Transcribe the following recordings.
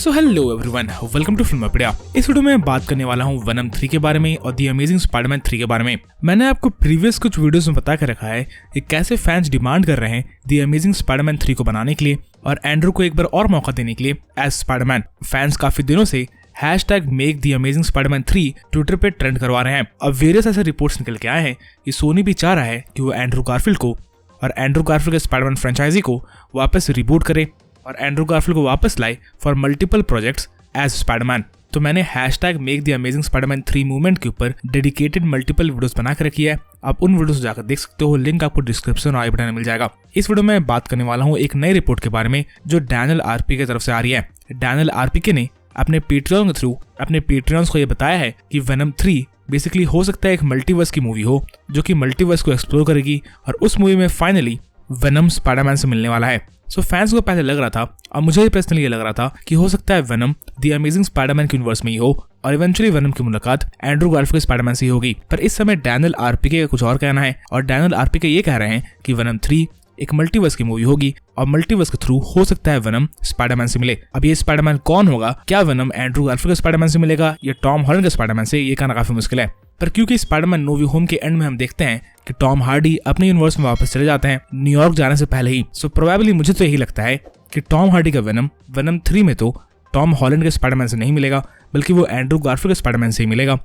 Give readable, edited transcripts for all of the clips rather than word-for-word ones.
So hello everyone, welcome to Filmopedia. इस video में बात करने वाला हूँ वेनम 3 के बारे में और द अमेजिंग स्पाइडरमैन 3 के बारे में। मैंने आपको प्रीवियस कुछ वीडियोस में बता कर रखा है कि कैसे फैंस डिमांड कर रहे हैं द अमेजिंग स्पाइडरमैन 3 को बनाने के लिए और एंड्रू को एक बार और मौका देने के लिए एज स्पाइडरमैन। फैंस काफी दिनों से #MakeTheAmazingSpiderman 3 ट्विटर पे ट्रेंड करवा रहे हैं। अब वेरियस ऐसे रिपोर्ट्स निकल के आए हैं कि सोनी भी चाह रहा है कि वो एंड्रू गारफील्ड को और एंड्रू गारफील्ड के स्पाइडरमैन फ्रेंचाइजी को वापस रिबूट करे और एंड्रू गारफील्ड को वापस लाए for multiple projects as Spiderman. तो मैंने #MakeTheAmazingSpiderman 3 मूवमेंट के ऊपर डेडिकेटेड मल्टीपल वीडियोस बना कर रखी है। आप उन वीडियोस जाकर देख सकते हो, लिंक आपको डिस्क्रिप्शन और आई बटन में मिल जाएगा। इस वीडियो में बात करने वाला हूँ एक नई रिपोर्ट के बारे में जो डैनियल आरपी की तरफ से आ रही है। डैनियल आरपी ने अपने पेट्रियन के थ्रू अपने पेट्रियंस को ये बताया है कि वेनम 3 बेसिकली हो सकता है एक मल्टीवर्स की मूवी हो जो कि मल्टीवर्स को एक्सप्लोर करेगी और उस मूवी में फाइनली वेनम स्पाइडरमैन से मिलने वाला है। सो फैंस को पहले लग रहा था और मुझे भी पर्सनली ये लग रहा था कि हो सकता है वेनम द अमेजिंग स्पाइडरमैन के यूनिवर्स में ही हो और इवेंचुअली वेनम की मुलाकात एंड्रू गारफील्ड के स्पाइडरमैन से ही होगी। पर इस समय डैनियल आरपीके का कुछ और कहना है और डैनियल आरपीके ये कह रहे हैं कि वेनम 3 एक मल्टीवर्स की मूवी होगी और मल्टीवर्स के थ्रू हो सकता है वेनम स्पाइडरमैन से मिले। अब ये स्पाइडरमैन कौन होगा? क्या वेनम एंड्रू गारफील्ड के स्पाइडरमैन से मिलेगा या टॉम हॉलैंड के स्पाइडरमैन से? ये कहना काफी मुश्किल है। पर क्योंकि स्पाइडरमैन नो वे होम के एंड में हम देखते हैं कि टॉम हार्डी अपने यूनिवर्स में वापस चले जाते हैं न्यूयॉर्क जाने से पहले ही। सो प्रोबेबली मुझे तो यही लगता है कि टॉम हार्डी का वेनम 3 में तो टॉम हॉलैंड के स्पाइडरमैन से नहीं मिलेगा बल्कि वो एंड्रू गारफील्ड के स्पाइडरमैन से ही मिलेगा।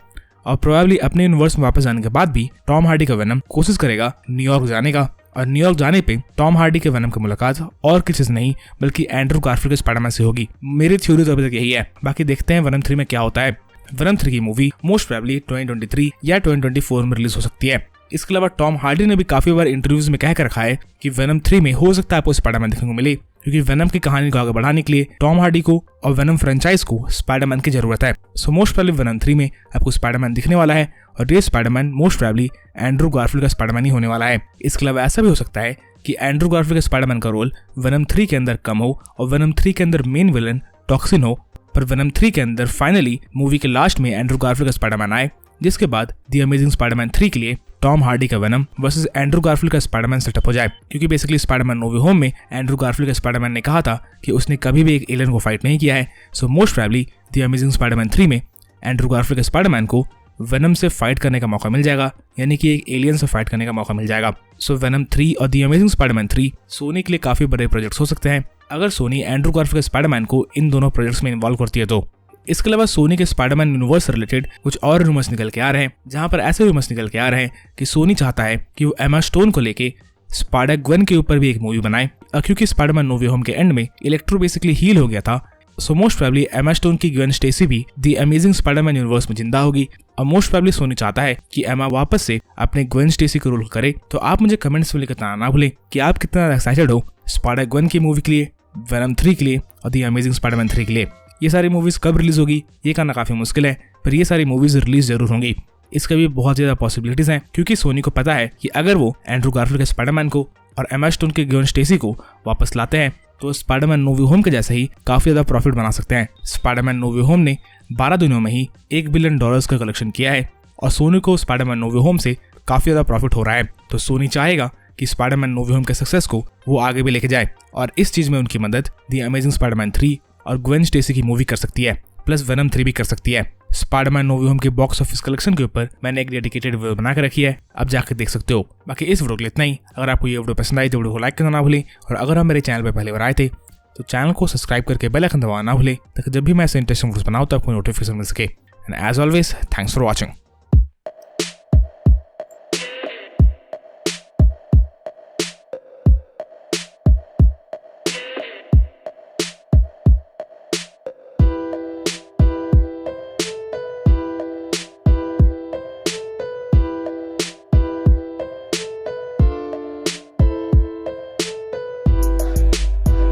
और प्रोबेबली अपने यूनिवर्स में वापस जाने के बाद भी टॉम हार्डी का वेनम कोशिश करेगा न्यूयॉर्क जाने का और न्यूयॉर्क जाने पे टॉम हार्डी के वेनम की मुलाकात और किसी से नहीं बल्कि एंड्रू गारफील्ड के स्पाइडरमैन से होगी। मेरी थ्योरी तो अभी तक यही है। बाकी देखते हैं वेनम 3 में क्या होता है। वेनम 3 की मूवी मोस्ट प्रोबेबली 2023 या 2024 में रिलीज हो सकती है। इसके अलावा टॉम हार्डी ने भी काफी बार इंटरव्यूज में कह कर रखा है कि वेनम 3 में हो सकता है आपको स्पाइडरमैन देखने को मिले क्योंकि वेनम की कहानी को आगे बढ़ाने के लिए टॉम हार्डी को और वेनम फ्रेंचाइज को स्पाइडरमैन की जरूरत है। सो मोस्ट प्रोबेबली वेनम 3 में आपको स्पाइडरमैन दिखने वाला है और ये Spiderman most probably Andrew Garfield का स्पाइडरमैन ही होने वाला है। इसके अलावा ऐसा भी हो सकता है कि एंड्रू गारफील्ड के स्पाइडरमैन का रोल वेनम 3 के अंदर कम हो और वेनम 3 के अंदर मेन विलन टॉक्सिन हो, पर वेनम 3 के अंदर फाइनली मूवी के लास्ट में एंड्रू गारफील्ड का स्पाइडरमैन आए, जिसके बाद द अमेजिंग स्पाइडरमैन 3 के लिए टॉम हार्डी का वेनम वर्सेस एंड्रू गारफील्ड का स्पाइडरमैन सेटअप हो जाए। क्योंकि बेसिकली स्पाइडरमैन नो वे होम में एंड्रू गारफील्ड के स्पाइडरमैन ने कहा था कि उसने कभी भी एक एलियन को फाइट नहीं किया है। So most probably the amazing Spiderman 3 में एंड्रू गारफील्ड के स्पाइडरमैन को वेनम से फाइट करने का मौका मिल जाएगा, यानी कि एक एलियन से फाइट करने का मौका मिल जाएगा। सो वेनम 3 और द अमेजिंग स्पाइडरमैन 3 सोनी के लिए काफी बड़े प्रोजेक्ट्स हो सकते हैं अगर सोनी एंड्रू गारफील्ड के स्पाइडरमैन को इन दोनों प्रोजेक्ट्स में इन्वॉल्व करती है तो। इसके अलावा सोनी के स्पाइडरमैन यूनिवर्स से रिलेटेड कुछ और रूमर्स निकल के आ रहे हैं, जहां पर ऐसे रूमर्स निकल के आ रहे हैं कि सोनी चाहता है कि वो एमा स्टोन को लेके स्पाइडर ग्वेन के ऊपर भी एक मूवी बनाए। और क्योंकि स्पाइडरमैन नो वे होम के एंड में इलेक्ट्रो बेसिकली हील हो गया था, so most probably Emma Stone की ग्वेन स्टेसी भी द अमेजिंग स्पाइडरमैन यूनिवर्स में जिंदा होगी और मोस्ट प्रोबेबली सोनी चाहता है कि एमा वापस से अपने ग्वेन स्टेसी को रोल करे। तो आप मुझे कमेंट्स में लिखना ना भूलें कि आप कितना एक्साइटेड हो स्पाइडर ग्वेन की मूवी के लिए, वेनम 3 के लिए और द अमेजिंग स्पाइडरमैन 3 के लिए। ये सारी मूवीज कब रिलीज होगी ये कहना काफी मुश्किल है, पर ये सारी मूवीज रिलीज जरूर होंगी। इसका भी बहुत ज्यादा पॉसिबिलिटीज हैं क्योंकि सोनी को पता है कि अगर वो एंड्रू गारफील्ड के स्पाइडरमैन को और एमा स्टोन के ग्वेन स्टेसी को वापस लाते हैं तो स्पाइडरमैन नो वे होम के जैसे ही काफी ज्यादा प्रॉफिट बना सकते हैं। स्पाइडरमैन नो वे होम ने 12 दिनों में ही $1 बिलियन का कलेक्शन किया है और सोनी को स्पाइडरमैन नो वे होम से काफी ज्यादा प्रॉफिट हो रहा है। तो सोनी चाहेगा कि स्पाइडरमैन नो वे होम के सक्सेस को वो आगे भी लेके जाए और इस चीज में उनकी मदद द अमेजिंग स्पाइडरमैन 3 और ग्वेन स्टेसी की मूवी कर सकती है, प्लस वेनम 3 भी कर सकती है। स्पाइडरमैन नो वे होम के बॉक्स ऑफिस कलेक्शन के ऊपर मैंने एक डेडिकेटेड वीडियो बना कर रखी है, आप जाकर देख सकते हो। बाकी इस वीडियो के लिए इतना ही। अगर आपको ये वीडियो पसंद आई तो वीडियो को लाइक करना ना भूलें और अगर आप मेरे चैनल पर पहली बार आए थे तो चैनल को सब्सक्राइब करके बेल आइकन दबाना ना भूलें ताकि जब भी मैं ऐसे इंटरेस्टिंग वीडियोस बनाऊं तो आपको नोटिफिकेशन मिल सके। And as always thanks for watching.